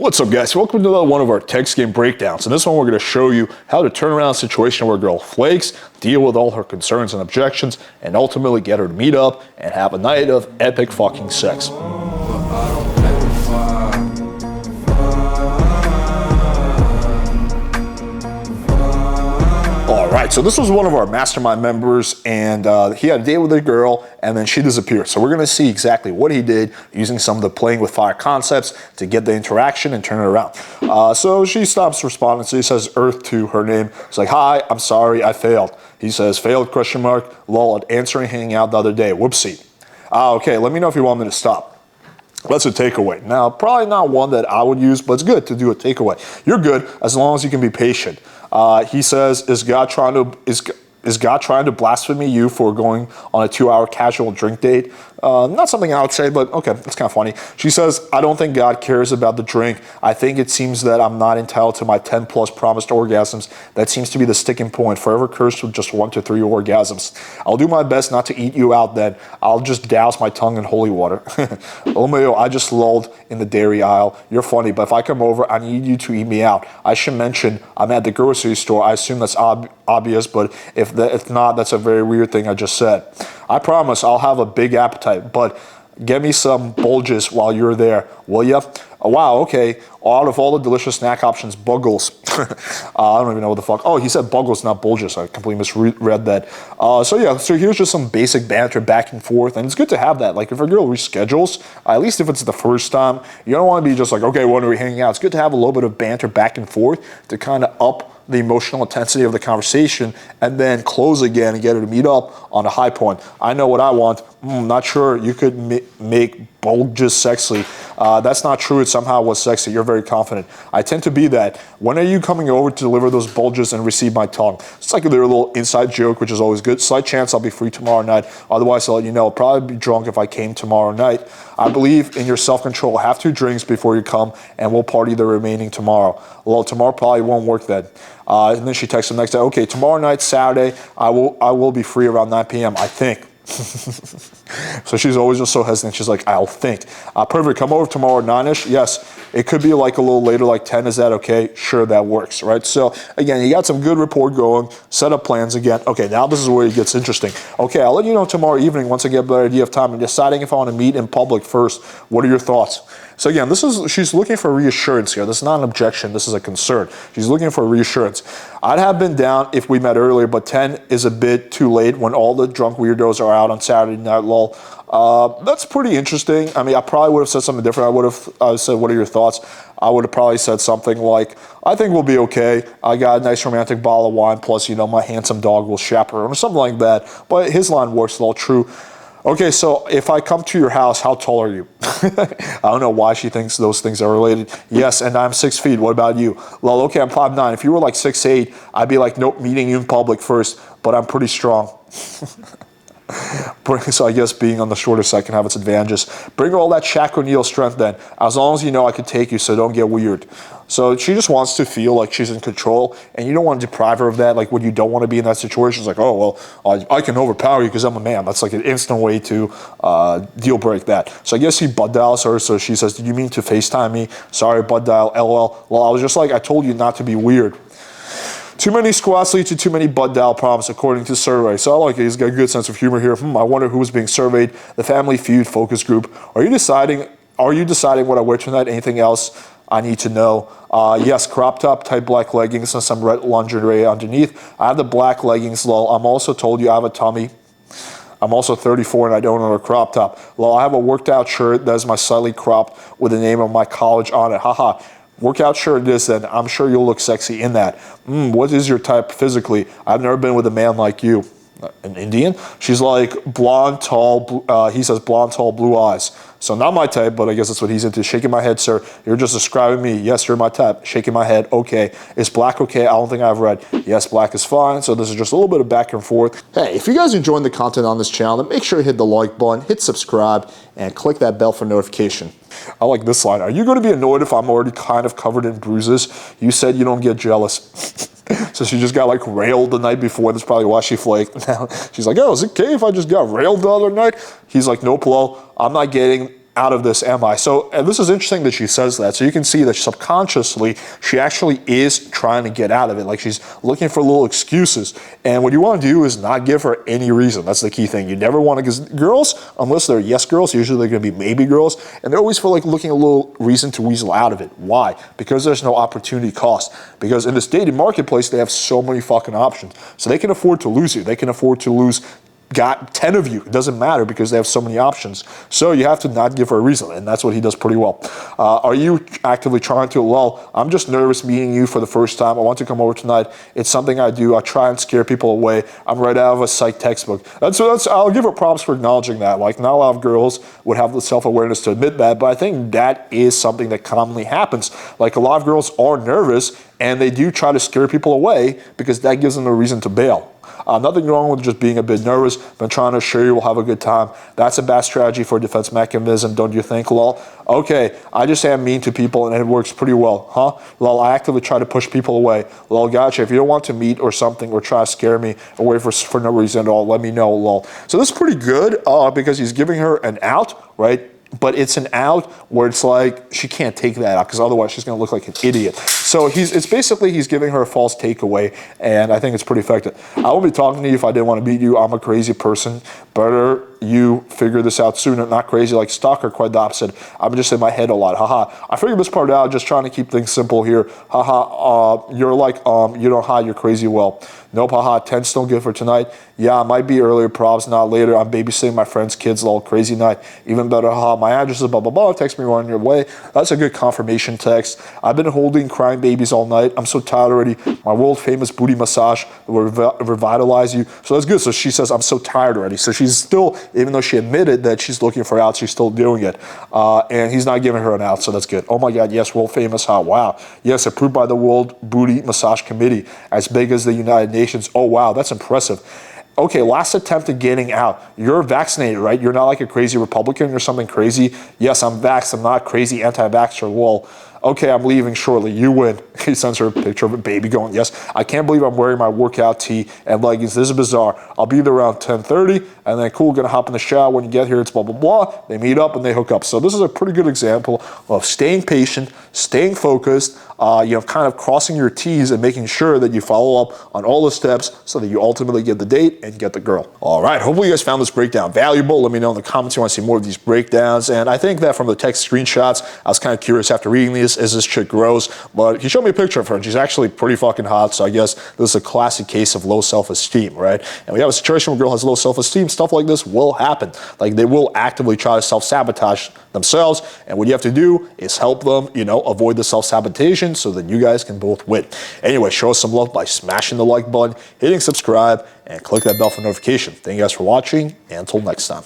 What's up, guys? Welcome to another one of our text game breakdowns. In this one, we're going to show you how to turn around a situation where a girl flakes, deal with all her concerns and objections, and ultimately get her to meet up and have a night of epic fucking sex. Alright, so this was one of our mastermind members, and he had a date with a girl, and then she disappeared. So we're going to see exactly what he did using some of the playing with fire concepts to get the interaction and turn it around. So she stops responding, so he says Earth to her name. It's like, hi, I'm sorry, I failed. He says, failed, question mark, lol, at answering hanging out the other day, whoopsie. Okay, let me know if you want me to stop. That's a takeaway. Now, probably not one that I would use, but it's good to do a takeaway. You're good as long as you can be patient. He says, is God trying to blaspheme you for going on a 2-hour casual drink date? Not something I would say, but okay, that's kind of funny. She says, I don't think God cares about the drink. I think it seems that I'm not entitled to my 10 plus promised orgasms. That seems to be the sticking point. Forever cursed with just 1 to 3 orgasms. I'll do my best not to eat you out then. I'll just douse my tongue in holy water. LMAO, I just lulled in the dairy aisle. You're funny, but if I come over, I need you to eat me out. I should mention I'm at the grocery store. I assume that's obvious, but if not, that's a very weird thing I just said. I promise I'll have a big appetite, but get me some bulges while you're there, will ya? Wow, okay. Out of all the delicious snack options, buggles. I don't even know what the fuck. Oh, he said buggles, not bulges. I completely misread that. So here's just some basic banter back and forth, and it's good to have that. Like if a girl reschedules, at least if it's the first time, you don't want to be just like, okay, when are we hanging out? It's good to have a little bit of banter back and forth to kind of up the emotional intensity of the conversation and then close again and get her to meet up on a high point. I know what I want. Not sure you could make bulges sexy. That's not true. It somehow was sexy. You're very confident. I tend to be that. When are you coming over to deliver those bulges and receive my tongue? It's like a little inside joke, which is always good. Slight chance I'll be free tomorrow night. Otherwise, I'll let you know. I'll probably be drunk if I came tomorrow night. I believe in your self-control. Have 2 drinks before you come, and we'll party the remaining tomorrow. Well, tomorrow probably won't work then. And then she texts him next day, okay, tomorrow night, Saturday, I will be free around 9 p.m., I think. So she's always just so hesitant. She's like, I'll think. Perfect. Come over tomorrow at 9-ish. Yes. It could be like a little later, like 10. Is that okay? Sure, that works, right? So again, you got some good rapport going. Set up plans again. Okay, now this is where it gets interesting. Okay, I'll let you know tomorrow evening once I get a better idea of time and deciding if I want to meet in public first. What are your thoughts? So again, she's looking for reassurance here. This is not an objection. This is a concern. She's looking for reassurance. I'd have been down if we met earlier, but 10 is a bit too late when all the drunk weirdos are out on Saturday night, lol. That's pretty interesting. I mean, I probably would have said something different. I would have said, what are your thoughts? I would have probably said something like, I think we'll be okay. I got a nice romantic bottle of wine, plus, you know, my handsome dog will chaperone or something like that. But his line works, all true. Okay, so if I come to your house, how tall are you? I don't know why she thinks those things are related. Yes, and I'm 6 feet. What about you? Well, okay, I'm 5'9". If you were like 6'8", I'd be like, nope, meeting you in public first, but I'm pretty strong. So I guess being on the shorter side can have its advantages. Bring her all that Shaq O'Neal strength then. As long as you know I can take you, so don't get weird. So she just wants to feel like she's in control, and you don't want to deprive her of that. Like when you don't want to be in that situation, it's like, oh, well, I can overpower you because I'm a man. That's like an instant way to deal break that. So I guess he bud dials her, so she says, did you mean to FaceTime me? Sorry, bud dial, LOL. Well, I was just like, I told you not to be weird. Too many squats lead to too many bud dial problems, according to survey. So I like it. He's got a good sense of humor here. I wonder who was being surveyed. The Family Feud focus group. Are you deciding what I wear tonight? Anything else I need to know? Yes, crop top, tight black leggings, and some red lingerie underneath. I have the black leggings, lol. I'm also told you I have a tummy. I'm also 34 and I don't own a crop top. Lol, I have a worked out shirt that is my slightly cropped with the name of my college on it. Haha. Workout shirt it is then. I'm sure you'll look sexy in that. What is your type physically? I've never been with a man like you. An Indian? She's like blonde, tall, he says blonde, tall, blue eyes. So not my type, but I guess that's what he's into. Shaking my head, sir. You're just describing me. Yes, you're my type. Shaking my head, okay. Is black okay? I don't think I've read. Yes, black is fine. So this is just a little bit of back and forth. Hey, if you guys are enjoying the content on this channel, then make sure you hit the like button, hit subscribe, and click that bell for notification. I like this line. Are you going to be annoyed if I'm already kind of covered in bruises? You said you don't get jealous. So she just got like railed the night before. That's probably why she flaked. Now she's like, oh, is it okay if I just got railed the other night? He's like, nope, lol. I'm not getting out of this am I? So, and this is interesting that she says that. So you can see that subconsciously, she actually is trying to get out of it. Like she's looking for little excuses. And what you want to do is not give her any reason. That's the key thing. You never want to, because girls, unless they're yes girls, usually they're going to be maybe girls. And they always feel like looking a little reason to weasel out of it. Why? Because there's no opportunity cost. Because in this dating marketplace, they have so many fucking options. So they can afford to lose you. They can afford to lose got 10 of you. It doesn't matter because they have so many options. So you have to not give her a reason, and that's what he does pretty well. Are you actively trying to? Well, I'm just nervous meeting you for the first time. I want to come over tonight. It's something I do. I try and scare people away. I'm right out of a psych textbook. I'll give her props for acknowledging that. Like, not a lot of girls would have the self-awareness to admit that, but I think that is something that commonly happens. Like, a lot of girls are nervous, and they do try to scare people away because that gives them a reason to bail. Nothing wrong with just being a bit nervous, but trying to assure you we'll have a good time. That's a bad strategy for a defense mechanism, don't you think, lol? Okay, I just am mean to people and it works pretty well, huh? Lol, I actively try to push people away. Lol, gotcha. If you don't want to meet or something or try to scare me away for no reason at all, let me know, lol. So this is pretty good because he's giving her an out, right? But it's an out where it's like she can't take that out because otherwise she's going to look like an idiot. So it's basically he's giving her a false takeaway, and I think it's pretty effective. I won't be talking to you if I didn't want to meet you. I'm a crazy person. Better you figure this out sooner. Not crazy like stalker, quite the opposite. I'm just in my head a lot. Haha. I figured this part out. Just trying to keep things simple here. Haha. You're like you don't hide. You're crazy. Well, nope. Haha. 10 still good for tonight. Yeah, it might be earlier. Probs not later. I'm babysitting my friend's kids. All crazy night. Even better. Haha. My address is blah blah blah. Text me on your way. That's a good confirmation text. I've been holding crying babies all night. I'm so tired already. My world famous booty massage will revitalize you. So that's good. So she says I'm so tired already. So she's still, even though she admitted that she's looking for outs, she's still doing it. And he's not giving her an out, so that's good. Oh my God, yes, world famous, how, wow. Yes, approved by the World Booty Massage Committee, as big as the United Nations. Oh wow, that's impressive. Okay, last attempt at getting out. You're vaccinated, right? You're not like a crazy Republican or something crazy. Yes, I'm vaxxed. I'm not crazy anti-vaxxer. Well, okay, I'm leaving shortly. You win. He sends her a picture of a baby going, yes, I can't believe I'm wearing my workout tee and leggings. This is bizarre. I'll be there around 10:30, and then cool, gonna hop in the shower. When you get here, it's blah, blah, blah. They meet up and they hook up. So this is a pretty good example of staying patient, staying focused, kind of crossing your T's and making sure that you follow up on all the steps so that you ultimately get the date and get the girl. All right, hopefully you guys found this breakdown valuable. Let me know in the comments if you want to see more of these breakdowns. And I think that from the text screenshots, I was kind of curious after reading these, is this chick gross? But he showed me a picture of her and she's actually pretty fucking hot. So I guess this is a classic case of low self-esteem, right? And we have a situation where a girl has low self-esteem, stuff like this will happen. Like they will actively try to self-sabotage themselves. And what you have to do is help them, avoid the self-sabotage so that you guys can both win. Anyway, show us some love by smashing the like button, hitting subscribe, and click that bell for notification. Thank you guys for watching, and until next time.